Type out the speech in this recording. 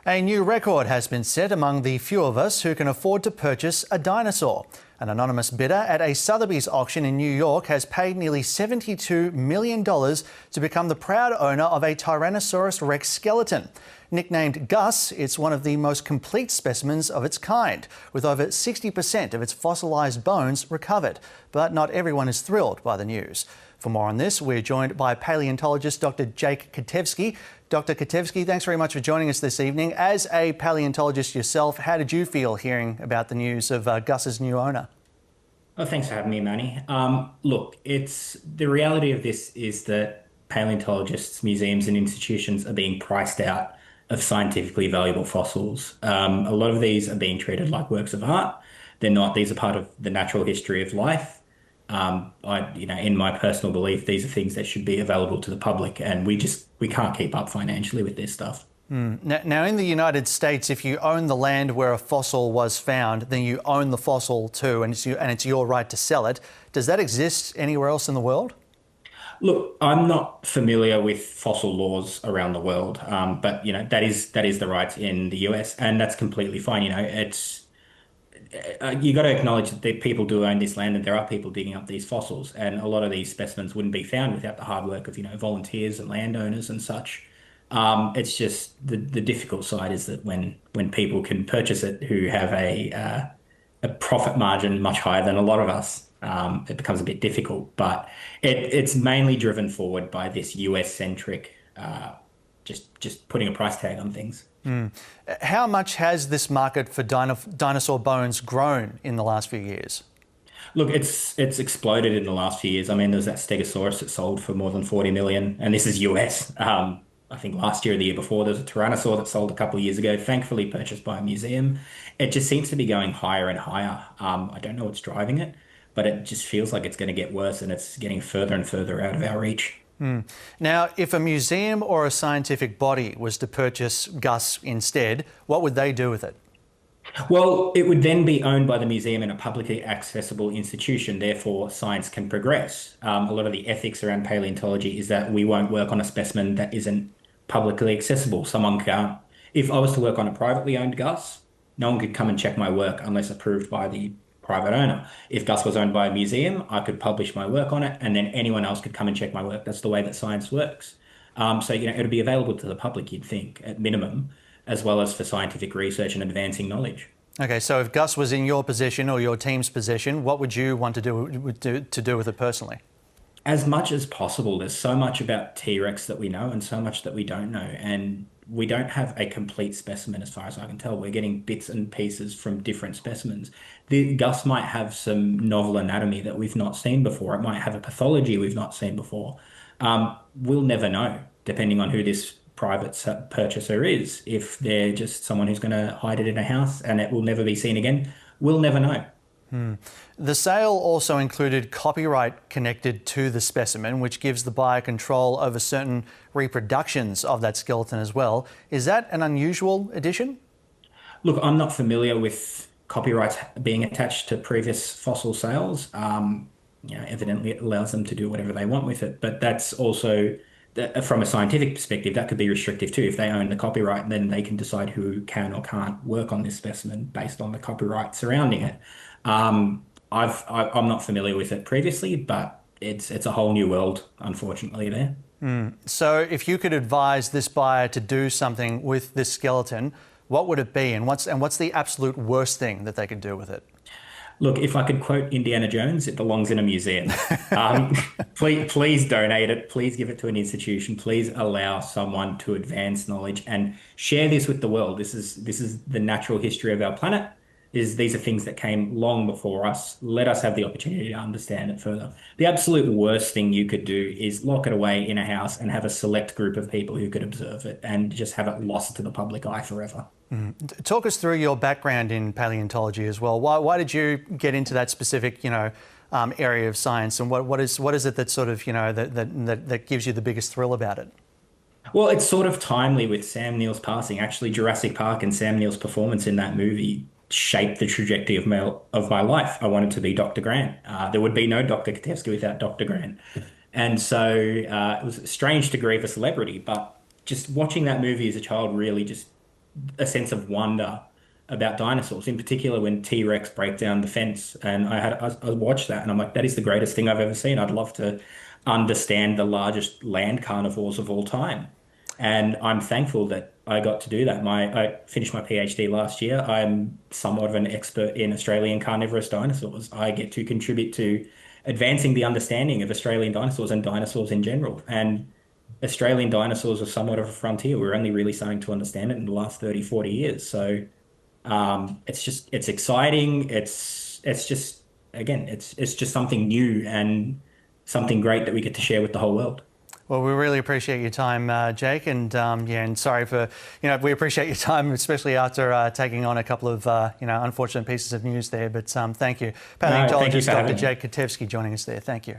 A new record has been set among the few of us who can afford to purchase a dinosaur. An anonymous bidder at a Sotheby's auction in New York has paid nearly $72 million to become the proud owner of a Tyrannosaurus Rex skeleton. Nicknamed Gus, it's one of the most complete specimens of its kind, with over 60% of its fossilised bones recovered. But not everyone is thrilled by the news. For more on this, we're joined by paleontologist Dr. Jake Kotevski. Dr. Kotevski, thanks very much for joining us this evening. As a paleontologist yourself, how did you feel hearing about the news of Gus's new owner? Oh, thanks for having me, Manny. Look, the reality of this is that paleontologists, museums, and institutions are being priced out of scientifically valuable fossils. A lot of these are being treated like works of art. They're not. These are part of the natural history of life. In my personal belief, these are things that should be available to the public, and we can't keep up financially with this stuff. Now, in the United States, if you own the land where a fossil was found, then you own the fossil too, and it's your right to sell it. Does that exist anywhere else in the world? Look, I'm not familiar with fossil laws around the world, but that is the right in the US, and that's completely fine. You got to acknowledge that people do own this land, and there are people digging up these fossils, and a lot of these specimens wouldn't be found without the hard work of volunteers and landowners and such. It's just the difficult side is that when people can purchase it who have a profit margin much higher than a lot of us, it becomes a bit difficult. But it's mainly driven forward by this US centric, just putting a price tag on things. How much has this market for dinosaur bones grown in the last few years? Look, it's exploded in the last few years. I mean, there's that Stegosaurus that sold for more than 40 million, and this is US. I think last year or the year before, there was a Tyrannosaur that sold a couple of years ago, thankfully purchased by a museum. It just seems to be going higher and higher. I don't know what's driving it, but it just feels like it's going to get worse, and it's getting further and further out of our reach. Now, if a museum or a scientific body was to purchase Gus instead, what would they do with it? Well, it would then be owned by the museum in a publicly accessible institution. Therefore, science can progress. A lot of the ethics around paleontology is that we won't work on a specimen that isn't publicly accessible. Someone can't. If I was to work on a privately owned Gus, no one could come and check my work unless approved by the private owner. If Gus was owned by a museum, I could publish my work on it, and then anyone else could come and check my work. That's the way that science works. So it would be available to the public, you'd think, at minimum, as well as for scientific research and advancing knowledge. Okay, so if Gus was in your possession or your team's possession, what would you want to do with it personally? As much as possible. There's so much about T-Rex that we know and so much that we don't know. And we don't have a complete specimen as far as I can tell. We're getting bits and pieces from different specimens. The Gus might have some novel anatomy that we've not seen before. It might have a pathology we've not seen before. We'll never know, depending on who this private purchaser is. If they're just someone who's going to hide it in a house and it will never be seen again, we'll never know. The sale also included copyright connected to the specimen, which gives the buyer control over certain reproductions of that skeleton as well. Is that an unusual addition? Look, I'm not familiar with copyrights being attached to previous fossil sales. Evidently it allows them to do whatever they want with it, but that's also, from a scientific perspective, that could be restrictive too. If they own the copyright, then they can decide who can or can't work on this specimen based on the copyright surrounding it. I'm not familiar with it previously, but it's a whole new world, unfortunately, there. So if you could advise this buyer to do something with this skeleton, what would it be, and what's the absolute worst thing that they could do with it? Look, if I could quote Indiana Jones, it belongs in a museum. Please donate it. Please give it to an institution. Please allow someone to advance knowledge and share this with the world. This is the natural history of our planet. These are things that came long before us. Let us have the opportunity to understand it further. The absolute worst thing you could do is lock it away in a house and have a select group of people who could observe it and just have it lost to the public eye forever. Talk us through your background in paleontology as well. Why did you get into that specific, area of science, and what is it that sort of, that gives you the biggest thrill about it? Well, it's sort of timely with Sam Neill's passing. Actually, Jurassic Park and Sam Neill's performance in that movie shaped the trajectory of my life. I wanted to be Dr. Grant. There would be no Dr. Kotevski without Dr. Grant. And so it was strange to grieve a celebrity, but just watching that movie as a child really just a sense of wonder about dinosaurs, in particular when T-Rex break down the fence. And I watched that and I'm like, that is the greatest thing I've ever seen. I'd love to understand the largest land carnivores of all time. And I'm thankful that I got to do that. I finished my PhD last year. I'm somewhat of an expert in Australian carnivorous dinosaurs. I get to contribute to advancing the understanding of Australian dinosaurs and dinosaurs in general. And Australian dinosaurs are somewhat of a frontier. We're only really starting to understand it in the last 30, 40 years. So it's exciting. It's just again, it's just something new and something great that we get to share with the whole world. Well, we really appreciate your time, Jake, and yeah, and sorry for, we appreciate your time, especially after taking on a couple of, unfortunate pieces of news there. But thank you. Paleontologist Dr. Jake Kotevski joining us there. Thank you.